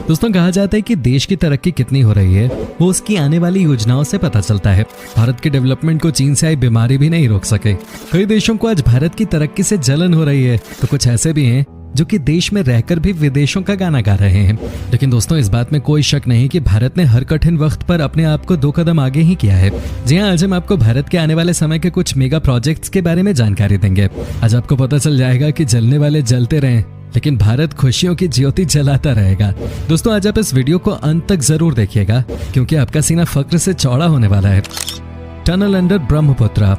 दोस्तों कहा जाता है कि देश की तरक्की कितनी हो रही है वो उसकी आने वाली योजनाओं से पता चलता है। भारत के डेवलपमेंट को चीन से आई बीमारी भी नहीं रोक सके। कई देशों को आज भारत की तरक्की से जलन हो रही है, तो कुछ ऐसे भी हैं जो कि देश में रहकर भी विदेशों का गाना गा रहे हैं। लेकिन दोस्तों इस बात में कोई शक नहीं कि भारत ने हर कठिन वक्त पर अपने आप को 2 कदम आगे ही किया है। जी हाँ, आज हम आपको भारत के आने वाले समय के कुछ मेगा प्रोजेक्ट्स के बारे में जानकारी देंगे। आज आपको पता चल जाएगा कि जलने वाले जलते रहें, लेकिन भारत खुशियों की ज्योति जलाता रहेगा। दोस्तों आज आप इस वीडियो को अंत तक जरूर देखिएगा, क्योंकि आपका सीना फक्र से चौड़ा होने वाला है। Tunnel under Brahmaputra.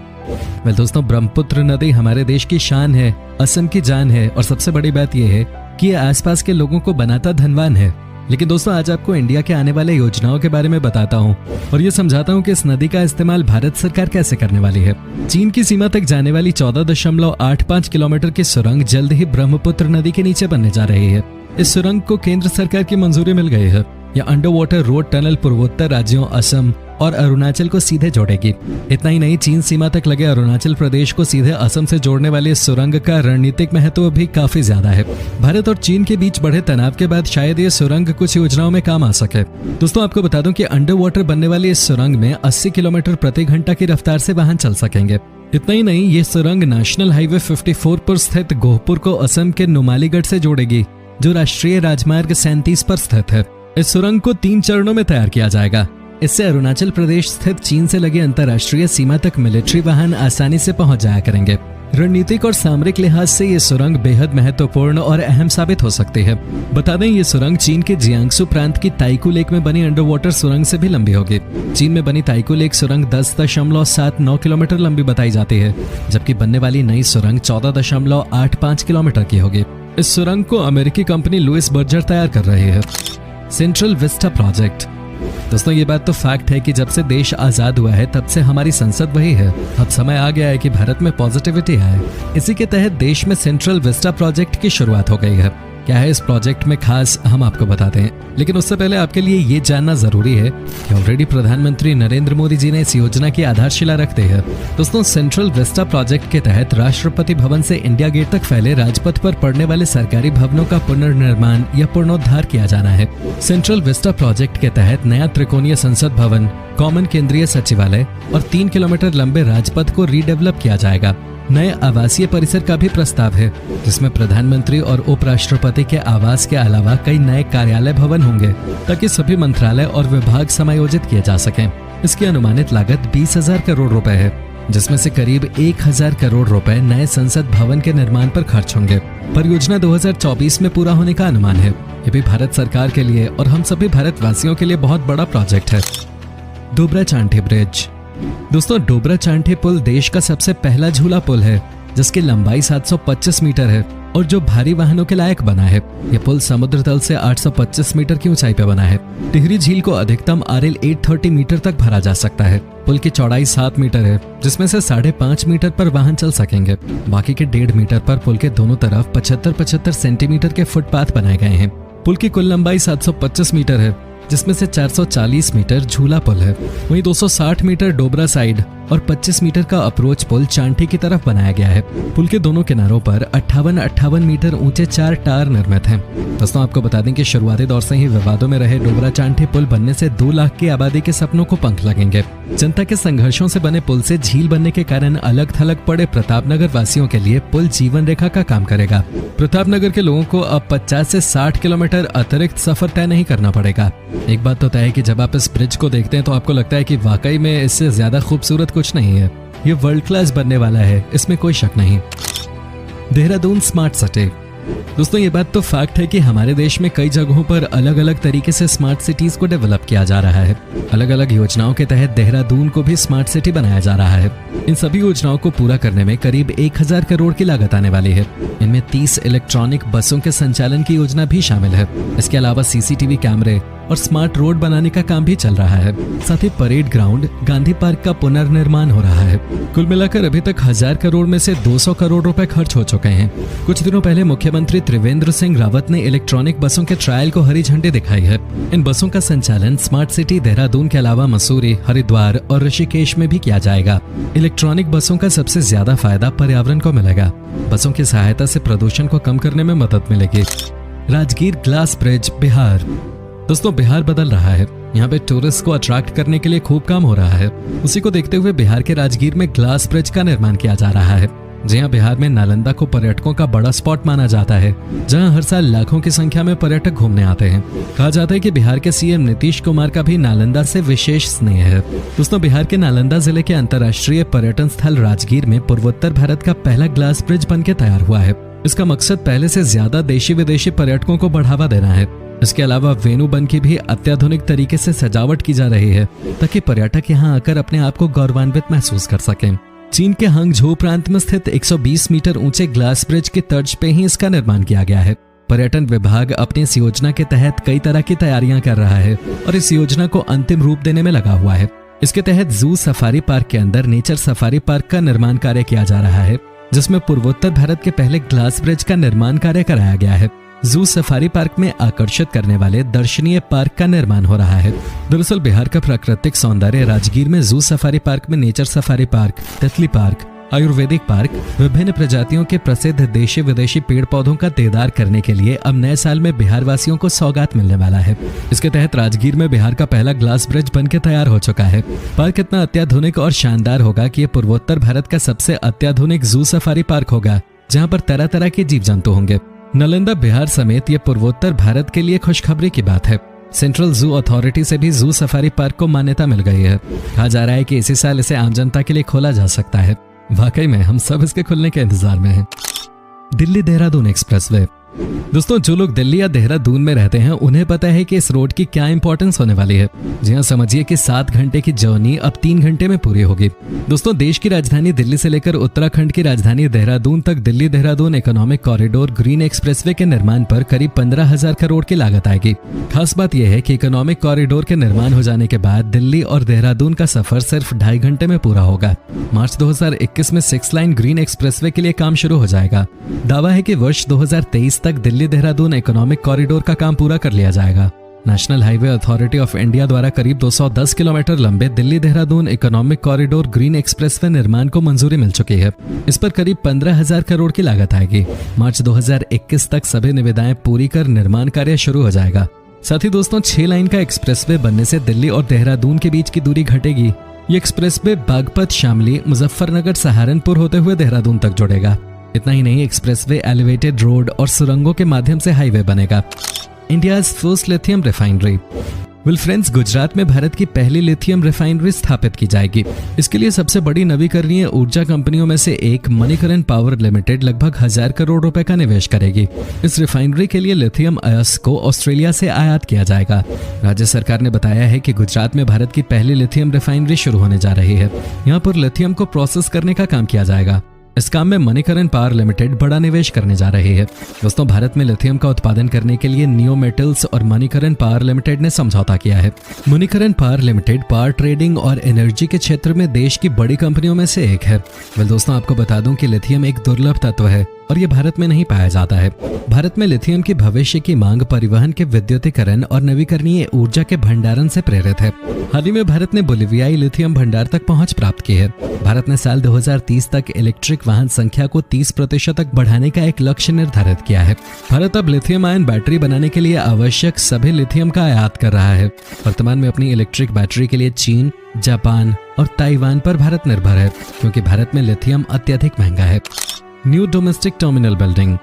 दोस्तों ब्रह्मपुत्र नदी हमारे देश की शान है, असम की जान है, और सबसे बड़ी बात यह है कि ये आसपास के लोगों को बनाता धनवान है। लेकिन दोस्तों आज आपको इंडिया के आने वाले योजनाओं के बारे में बताता हूँ और ये समझाता हूँ कि इस नदी का इस्तेमाल भारत सरकार कैसे करने वाली है। चीन की सीमा तक जाने वाली 14.85 किलोमीटर की सुरंग जल्द ही ब्रह्मपुत्र नदी के नीचे बनने जा रही है। इस सुरंग को केंद्र सरकार की मंजूरी मिल गई है। यह अंडर वाटर रोड टनल पूर्वोत्तर राज्यों असम और अरुणाचल को सीधे जोड़ेगी। इतना ही नहीं, चीन सीमा तक लगे अरुणाचल प्रदेश को सीधे असम से जोड़ने वाली इस सुरंग का रणनीतिक महत्व भी काफी ज्यादा है। भारत और चीन के बीच बढ़े तनाव के बाद शायद ये सुरंग कुछ योजनाओं में काम आ सके। दोस्तों आपको बता दूं कि अंडर वाटर बनने वाली इस सुरंग में 80 किलोमीटर प्रति घंटा की रफ्तार से वाहन चल सकेंगे। इतना ही नहीं, ये सुरंग नेशनल हाईवे 54 पर स्थित गोहपुर को असम के नुमालीगढ़ से जोड़ेगी, जो राष्ट्रीय राजमार्ग 37 पर स्थित है। इस सुरंग को 3 चरणों में तैयार किया जाएगा। इससे अरुणाचल प्रदेश स्थित चीन से लगे अंतर्राष्ट्रीय सीमा तक मिलिट्री वाहन आसानी से पहुंच जाया करेंगे। रणनीतिक और सामरिक लिहाज से ये सुरंग बेहद महत्वपूर्ण और अहम साबित हो सकती है। बता दें, ये सुरंग चीन के जियांगसू प्रांत की ताइकू लेक में बनी अंडर वाटर सुरंग से भी लंबी होगी। चीन में बनी ताइकू लेक सुरंग 10.79 किलोमीटर लंबी बताई जाती है, जबकि बनने वाली नई सुरंग 14.85 किलोमीटर की होगी। इस सुरंग को अमेरिकी कंपनी लुइस बर्जर तैयार कर रही है। Central Vista project. दोस्तों ये बात तो फैक्ट है कि जब से देश आजाद हुआ है तब से हमारी संसद वही है। अब समय आ गया है कि भारत में पॉजिटिविटी आए। इसी के तहत देश में सेंट्रल विस्टा प्रोजेक्ट की शुरुआत हो गई है। क्या है इस प्रोजेक्ट में खास, हम आपको बताते हैं, लेकिन उससे पहले आपके लिए ये जानना जरूरी है कि ऑलरेडी प्रधानमंत्री नरेंद्र मोदी जी ने इस योजना की आधारशिला रख दी है। दोस्तों सेंट्रल विस्टा प्रोजेक्ट के तहत राष्ट्रपति भवन से इंडिया गेट तक फैले राजपथ पर पड़ने वाले सरकारी भवनों का पुनर्निर्माण या पुनरुद्धार किया जाना है। सेंट्रल विस्टा प्रोजेक्ट के तहत नया त्रिकोणीय संसद भवन, कॉमन केंद्रीय सचिवालय और 3 किलोमीटर लंबे राजपथ को रीडेवलप किया जाएगा। नए आवासीय परिसर का भी प्रस्ताव है, जिसमें प्रधानमंत्री और उपराष्ट्रपति के आवास के अलावा कई नए कार्यालय भवन होंगे, ताकि सभी मंत्रालय और विभाग समायोजित किए जा सकें। इसकी अनुमानित लागत 20,000 करोड़ रुपए है, जिसमें से करीब 1,000 करोड़ रुपए नए संसद भवन के निर्माण पर खर्च होंगे। परियोजना 2024 में पूरा होने का अनुमान है। ये भी भारत सरकार के लिए और हम सभी भारतवासियों के लिए बहुत बड़ा प्रोजेक्ट है। डोबरा चांठी ब्रिज। दोस्तों डोबरा चांठी पुल देश का सबसे पहला झूला पुल है, जिसकी लंबाई 725 मीटर है और जो भारी वाहनों के लायक बना है। यह पुल समुद्र तल से 825 मीटर की ऊंचाई पर बना है। टिहरी झील को अधिकतम RL 830 मीटर तक भरा जा सकता है। पुल की चौड़ाई 7 मीटर है, जिसमें से 5.5 मीटर पर वाहन चल सकेंगे। बाकी के 1.5 मीटर पर पुल के दोनों तरफ 75-75 सेंटीमीटर के फुटपाथ बनाए गए हैं। पुल की कुल लंबाई 725 मीटर है, जिसमें से 440 मीटर झूला पुल है। वहीं 260 मीटर डोबरा साइड और 25 मीटर का अप्रोच पुल चांठी की तरफ बनाया गया है। पुल के दोनों किनारों पर 58 मीटर ऊंचे 4 टार निर्मित हैं। दोस्तों आपको बता दें कि शुरुआती दौर से ही विवादों में रहे डोबरा चांठी पुल बनने से 2 लाख की आबादी के सपनों को पंख लगेंगे। जनता के संघर्षों से बने पुल से झील बनने के कारण अलग थलग पड़े प्रतापनगर वासियों के लिए पुल जीवन रेखा का काम करेगा। प्रतापनगर के लोगों को अब 50 से 60 किलोमीटर अतिरिक्त सफर तय नहीं करना पड़ेगा। एक बात तो तय है कि जब आप इस ब्रिज को देखते हैं तो आपको लगता है कि वाकई में इससे ज्यादा खूबसूरत कुछ नहीं है। ये वर्ल्ड क्लास बनने वाला है, इसमें कोई शक नहीं। Dehradun smart city. दोस्तों ये बात तो फैक्ट है कि हमारे देश में कई जगहों पर अलग अलग तरीके से स्मार्ट सिटीज को डेवलप किया जा रहा है। अलग अलग योजनाओं के तहत देहरादून को भी स्मार्ट सिटी बनाया जा रहा है। इन सभी योजनाओं को पूरा करने में करीब 1,000 करोड़ की लागत आने वाली है। इनमें 30 इलेक्ट्रॉनिक बसों के संचालन की योजना भी शामिल है। इसके अलावा CCTV कैमरे और स्मार्ट रोड बनाने का काम भी चल रहा है। साथ ही परेड ग्राउंड, गांधी पार्क का पुनर्निर्माण हो रहा है। कुल मिलाकर अभी तक 1000 करोड़ में से 200 करोड़ रुपए खर्च हो चुके हैं। कुछ दिनों पहले मुख्यमंत्री त्रिवेंद्र सिंह रावत ने इलेक्ट्रॉनिक बसों के ट्रायल को हरी झंडी दिखाई है। इन बसों का संचालन स्मार्ट सिटी देहरादून के अलावा मसूरी, हरिद्वार और ऋषिकेश में भी किया जाएगा। इलेक्ट्रॉनिक बसों का सबसे ज्यादा फायदा पर्यावरण को मिलेगा। बसों की सहायता से प्रदूषण को कम करने में मदद मिलेगी। Rajgir glass bridge, Bihar. दोस्तों बिहार बदल रहा है। यहाँ पे टूरिस्ट को अट्रैक्ट करने के लिए खूब काम हो रहा है। उसी को देखते हुए बिहार के राजगीर में ग्लास ब्रिज का निर्माण किया जा रहा है। जी हाँ, बिहार में नालंदा को पर्यटकों का बड़ा स्पॉट माना जाता है, जहाँ हर साल लाखों की संख्या में पर्यटक घूमने आते हैं। कहा जाता है कि बिहार के सीएम नीतीश कुमार का भी नालंदा से विशेष स्नेह है। दोस्तों बिहार के नालंदा जिले के अंतर्राष्ट्रीय पर्यटन स्थल राजगीर में पूर्वोत्तर भारत का पहला ग्लास ब्रिज बनकर तैयार हुआ है। इसका मकसद पहले से ज्यादा देशी विदेशी पर्यटकों को बढ़ावा देना है। इसके अलावा वेन्यू बन की भी अत्याधुनिक तरीके से सजावट की जा रही है, ताकि पर्यटक यहाँ आकर अपने आप को गौरवान्वित महसूस कर सकें। चीन के हांगझोउ प्रांत में स्थित 120 मीटर ऊंचे ग्लास ब्रिज की तर्ज पे ही इसका निर्माण किया गया है। पर्यटन विभाग अपनी इस योजना के तहत कई तरह की तैयारियां कर रहा है और इस योजना को अंतिम रूप देने में लगा हुआ है। इसके तहत जू सफारी पार्क के अंदर नेचर सफारी पार्क का निर्माण कार्य किया जा रहा है, जिसमें पूर्वोत्तर भारत के पहले ग्लास ब्रिज का निर्माण कार्य कराया गया है। जू सफारी पार्क में आकर्षित करने वाले दर्शनीय पार्क का निर्माण हो रहा है। दरअसल बिहार का प्राकृतिक सौंदर्य राजगीर में जू सफारी पार्क में नेचर सफारी पार्क, तितली पार्क, आयुर्वेदिक पार्क, विभिन्न प्रजातियों के प्रसिद्ध देशी विदेशी पेड़ पौधों का दीदार करने के लिए अब नए साल में बिहार वासियों को सौगात मिलने वाला है। इसके तहत राजगीर में बिहार का पहला ग्लास ब्रिज बनकर तैयार हो चुका है। पार्क इतना अत्याधुनिक और शानदार होगा कि ये पूर्वोत्तर भारत का सबसे अत्याधुनिक जू सफारी पार्क होगा, जहाँ पर तरह तरह के जीव जंतु होंगे। नालंदा बिहार समेत ये पूर्वोत्तर भारत के लिए खुशखबरी की बात है। सेंट्रल जू अथॉरिटी से भी जू सफारी पार्क को मान्यता मिल गई है। कहा जा रहा है कि इसी साल इसे आम जनता के लिए खोला जा सकता है। वाकई में हम सब इसके खुलने के इंतजार में हैं। दिल्ली देहरादून एक्सप्रेसवे। दोस्तों जो लोग दिल्ली या देहरादून में रहते हैं उन्हें पता है कि इस रोड की क्या इंपॉर्टेंस होने वाली है। जी हाँ, समझिए कि 7 घंटे की जर्नी अब 3 घंटे में पूरी होगी। दोस्तों देश की राजधानी दिल्ली से लेकर उत्तराखंड की राजधानी देहरादून तक Delhi Dehradun economic corridor green expressway के निर्माण पर करीब 15,000 करोड़ की लागत आएगी। खास बात यह है कि इकोनॉमिक कॉरिडोर के निर्माण हो जाने के बाद दिल्ली और देहरादून का सफर सिर्फ 2.5 घंटे में पूरा होगा। मार्च 2021 में 6 लाइन ग्रीन एक्सप्रेसवे के लिए काम शुरू हो जाएगा। दावा है कि वर्ष 2023 तक दिल्ली देहरादून इकोनॉमिक कॉरिडोर का काम पूरा कर लिया जाएगा। National highway authority of India द्वारा करीब 210 किलोमीटर लंबे Delhi Dehradun economic corridor green expressway निर्माण को मंजूरी मिल चुकी है। इस पर करीब 15,000 करोड़ की लागत आएगी। मार्च 2021 तक सभी निविदाएं पूरी कर निर्माण कार्य शुरू हो जाएगा। साथ ही दोस्तों 6 लाइन का एक्सप्रेसवे बनने से दिल्ली और देहरादून के बीच की दूरी घटेगी। ये एक्सप्रेसवे बागपत, शामली, मुजफ्फरनगर, सहारनपुर होते हुए देहरादून तक जुड़ेगा। इतना ही नहीं, एक्सप्रेसवे एलिवेटेड रोड और सुरंगों के माध्यम से हाईवे बनेगा। India's first lithium refinery. Well friends, Gujarat में भारत की पहली लिथियम रिफाइनरी स्थापित की जाएगी। इसके लिए सबसे बड़ी नवीकरणीय ऊर्जा कंपनियों में से एक मणिकरण पावर लिमिटेड लगभग 1000 करोड़ रुपए का निवेश करेगी। इस रिफाइनरी के लिए लिथियम अयस्क को ऑस्ट्रेलिया से आयात किया जाएगा। राज्य सरकार ने बताया है कि गुजरात में भारत की पहली लिथियम रिफाइनरी शुरू होने जा रही है। यहाँ पर लिथियम को प्रोसेस करने का काम किया जाएगा। इस काम में मणिकरण पावर लिमिटेड बड़ा निवेश करने जा रही है। दोस्तों भारत में लिथियम का उत्पादन करने के लिए नियो मेटल्स और मणिकरण पावर लिमिटेड ने समझौता किया है। Manikaran power limited power trading और एनर्जी के क्षेत्र में देश की बड़ी कंपनियों में से एक है। वेल दोस्तों, आपको बता दूं कि लिथियम एक दुर्लभ तत्व है और ये भारत में नहीं पाया जाता है। भारत में लिथियम की भविष्य की मांग परिवहन के विद्युतीकरण और नवीकरणीय ऊर्जा के भंडारण से प्रेरित है। हाल ही में भारत ने बोलिवियाई लिथियम भंडार तक पहुंच प्राप्त की है। भारत ने साल 2030 तक इलेक्ट्रिक वाहन संख्या को 30% तक बढ़ाने का एक लक्ष्य निर्धारित किया है। भारत अब लिथियम आयन बैटरी बनाने के लिए आवश्यक सभी लिथियम का आयात कर रहा है। वर्तमान में अपनी इलेक्ट्रिक बैटरी के लिए चीन, जापान और ताइवान पर भारत निर्भर है, क्योंकि भारत में लिथियम अत्यधिक महंगा है। New domestic terminal building.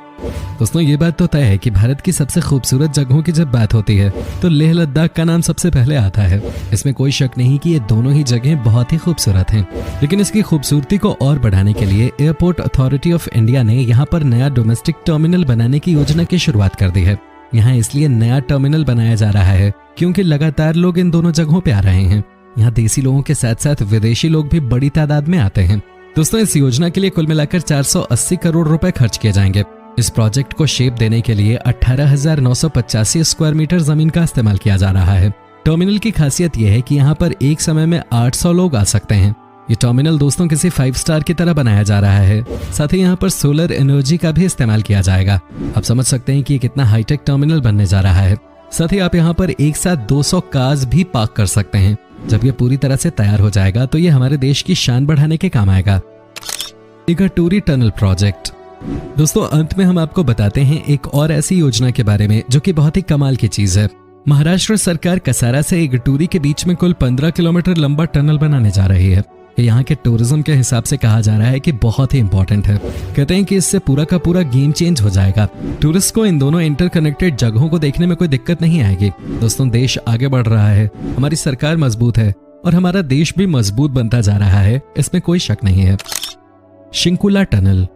दोस्तों ये बात तो तय है कि भारत की सबसे खूबसूरत जगहों की जब बात होती है तो लेह लद्दाख का नाम सबसे पहले आता है। इसमें कोई शक नहीं कि ये दोनों ही जगहें बहुत ही खूबसूरत हैं। लेकिन इसकी खूबसूरती को और बढ़ाने के लिए एयरपोर्ट अथॉरिटी ऑफ इंडिया ने यहाँ पर नया डोमेस्टिक टर्मिनल बनाने की योजना की शुरुआत कर दी है। यहाँ इसलिए नया टर्मिनल बनाया जा रहा है क्योंकि लगातार लोग इन दोनों जगहों पे आ रहे हैं। यहाँ देसी लोगों के साथ साथ विदेशी लोग भी बड़ी तादाद में आते हैं। दोस्तों इस योजना के लिए कुल मिलाकर 480 करोड़ रुपए खर्च किए जाएंगे। इस प्रोजेक्ट को शेप देने के लिए 18,985 स्क्वायर मीटर जमीन का इस्तेमाल किया जा रहा है। टर्मिनल की खासियत यह है कि यहाँ पर एक समय में 800 लोग आ सकते हैं। ये टर्मिनल दोस्तों किसी 5 स्टार की तरह बनाया जा रहा है। साथ ही यहाँ पर सोलर एनर्जी का भी इस्तेमाल किया जाएगा। आप समझ सकते हैं कि ये कितना हाईटेक टर्मिनल बनने जा रहा है। साथ ही आप यहाँ पर एक साथ 200 कार्स भी पार्क कर सकते हैं। जब ये पूरी तरह से तैयार हो जाएगा तो ये हमारे देश की शान बढ़ाने के काम आएगा। Igatpuri tunnel project. दोस्तों अंत में हम आपको बताते हैं एक और ऐसी योजना के बारे में जो कि बहुत ही कमाल की चीज है। महाराष्ट्र सरकार कसारा से इगतपुरी के बीच में कुल 15 किलोमीटर लंबा टनल बनाने जा रही है। ये यहाँ के टूरिज्म के हिसाब से कहा जा रहा है कि बहुत ही इंपॉर्टेंट है। कहते हैं कि इससे पूरा का पूरा गेम चेंज हो जाएगा। टूरिस्ट को इन दोनों इंटरकनेक्टेड जगहों को देखने में कोई दिक्कत नहीं आएगी। दोस्तों, देश आगे बढ़ रहा है, हमारी सरकार मजबूत है और हमारा देश भी मजबूत बनता जा रहा है, इसमें कोई शक नहीं है। शिंकुला टनल।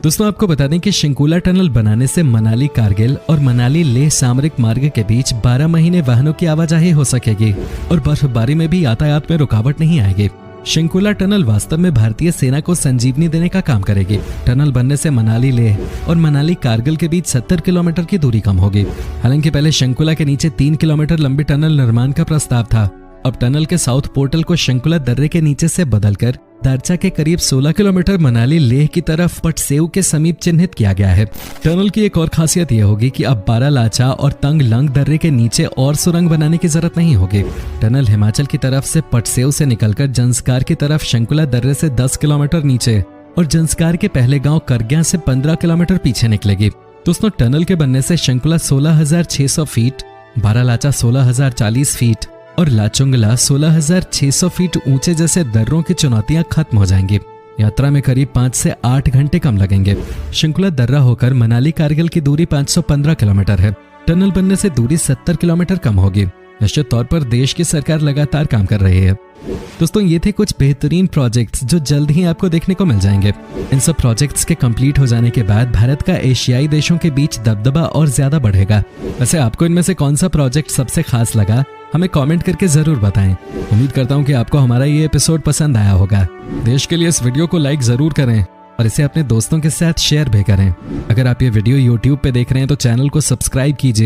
दोस्तों, आपको बता दें कि शिंकुला टनल बनाने से मनाली कारगिल और मनाली लेह सामरिक मार्ग के बीच 12 महीने वाहनों की आवाजाही हो सकेगी और बर्फबारी में भी यातायात में रुकावट नहीं आएगी। शिंकुला टनल वास्तव में भारतीय सेना को संजीवनी देने का काम करेगी। टनल बनने से मनाली लेह और मनाली कारगिल के बीच 70 किलोमीटर की दूरी कम होगी। हालांकि पहले शिंकुला के नीचे 3 किलोमीटर लंबी टनल निर्माण का प्रस्ताव था। अब टनल के साउथ पोर्टल को शिंकुला दर्रे के नीचे से बदलकर दारचा के करीब 16 किलोमीटर मनाली लेह की तरफ पटसेऊ के समीप चिन्हित किया गया है। टनल की एक और खासियत यह होगी कि अब बारालाचा और तंग लंग दर्रे के नीचे और सुरंग बनाने की जरूरत नहीं होगी। टनल हिमाचल की तरफ से पटसेऊ से निकलकर जंस्कार की तरफ शिंकुला दर्रे से 10 किलोमीटर नीचे और जंस्कार के पहले गांव करग्या से 15 किलोमीटर पीछे निकलेगी। दोस्तों, टनल के बनने से शिंकुला 16,600 फीट, बारालाचा 16,040 फीट और लाचुंगला 16,600 फीट ऊंचे जैसे दर्रों की चुनौतियां खत्म हो जाएंगी। यात्रा में करीब 5 से 8 घंटे कम लगेंगे। शिंकुला दर्रा होकर मनाली कारगिल की दूरी 515 किलोमीटर है। टनल बनने से दूरी 70 किलोमीटर कम होगी। निश्चित तौर पर देश की सरकार लगातार काम कर रही है। दोस्तों, ये थे कुछ बेहतरीन प्रोजेक्ट्स जो जल्द ही आपको देखने को मिल जाएंगे। इन सब प्रोजेक्ट्स के कंप्लीट हो जाने के बाद भारत का एशियाई देशों के बीच दबदबा और ज्यादा बढ़ेगा। वैसे आपको इनमें से कौन सा प्रोजेक्ट सबसे खास लगा, हमें कमेंट करके जरूर बताएं। उम्मीद करता हूं कि आपको हमारा ये एपिसोड पसंद आया होगा। देश के लिए इस वीडियो को लाइक जरूर करें और इसे अपने दोस्तों के साथ शेयर भी करें। अगर आप ये वीडियो YouTube पे देख रहे हैं तो चैनल को सब्सक्राइब कीजिए